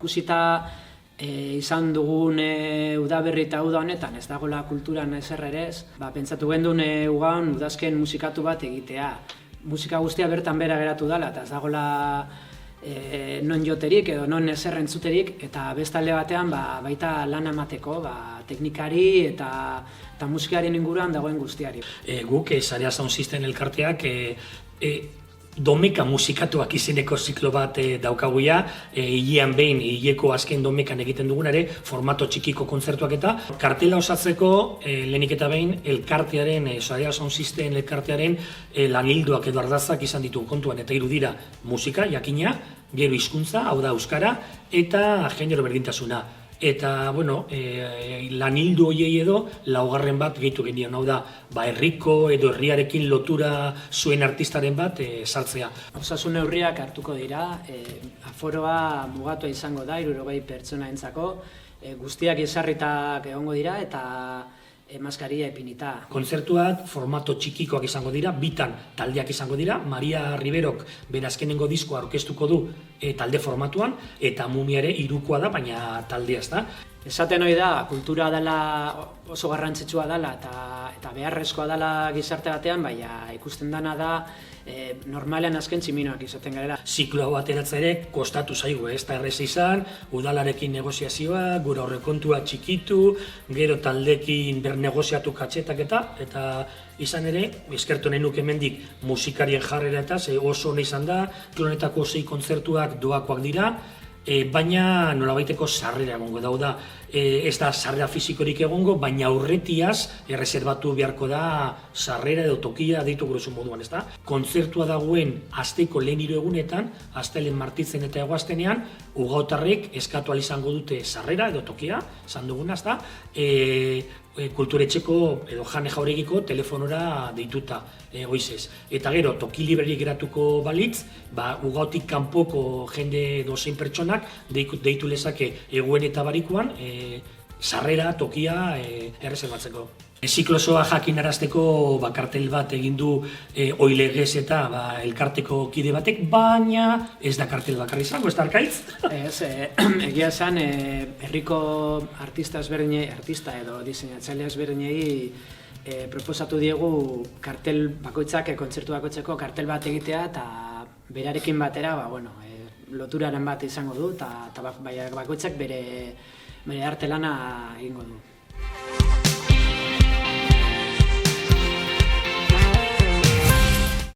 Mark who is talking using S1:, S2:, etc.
S1: Ikusita izan dugun udaberri eta uda honetan, ez dagoela kulturan ezer ere ez, pentsatu gendun ugaun udazken musikatu bat egitea. Musika guztia bertan bera geratu dela, eta ez dagoela non joterik edo non ezer entzuterik, eta bestalde batean baita lan emateko teknikari eta musikaren inguruan dagoen guztiari.
S2: Guk, Sarea Sound System elkarteak, domeka musikatuak izeneko ziklo bat daukaguia, hilean behin, hileko azken domekan egiten dugunare, formato txikiko kontzertuak eta kartela osatzeko lehenik eta behin elkartearen, Sarea Sound System elkartearen lanildoak edo ardazak izan ditugu kontuan, eta hiru dira musika, jakina, gero hizkuntza, hau da euskara, eta genero berdintasuna. Eta, bueno, lanildu horiei edo, laugarren bat gehitu genioen, hau da, herriko edo herriarekin lotura zuen artistaren bat sartzea.
S1: Osasun neurriak hartuko dira, aforoa mugatua izango da, 60 pertsonaentzako, guztiak ezarritak egongo dira eta maskaria ipinita.
S2: Kontzertuak formato txikikoak izango dira, bitan taldeak izango dira, Maria Riberok bere azkenengo diskoa aurkeztuko du talde formatuan, eta Mumia ere hirukoa da, baina taldea ez da.
S1: Esaten hori da, kultura dela oso garrantzitsua dela eta beharrezkoa dela gizarte batean, baina ikusten dana da normalean azken tximinoak izaten garela.
S2: Ziklo hau ateratzea ere kostatu zaigu, ez da errez izan, udalarekin negoziazioa, gure aurrekontua txikitu, gero taldekin bernegoziatu katxetak eta izan ere, eskertu nahi nuke hemendik musikarien jarrera eta oso ona izan da, klonetako 6 kontzertuak doakoak dira, baina nolabaiteko sarrera egongo da, ez da sarrera fisikorik egongo, baina aurretiaz erreserbatu beharko da sarrera edo tokia deitu grosso moduan, ez da? Kontzertua dagoen asteko lehen 3 egunetan, astelehen, martitzen eta eguaztenean, ugautarrek eskatu ahal izango dute sarrera edo tokia, esan duguna, ez da? Kulturetxeko edo Jane Jauregiko telefonora deituta goizez. Eta gero, toki librerik geratuko balitz, ugautik kanpoko jende dozein pertsonak deitu lezake eguen eta barikuan, sarrera, tokia erreserbatzeko. Ziklosoa jakinarazteko kartel bat egin du Oilegez eta elkarteko kide batek, baina ez da kartel bakarri izango, ez da Arkaitz?
S1: Ez, egia esan, herriko artista edo diseinatzaile ezberdinei proposatu diegu kartel bakoitzak, kontzertu bakoitzeko kartel bat egitea eta berarekin batera, loturaren bat izango du eta bakoitzak bere arte lana egingo du.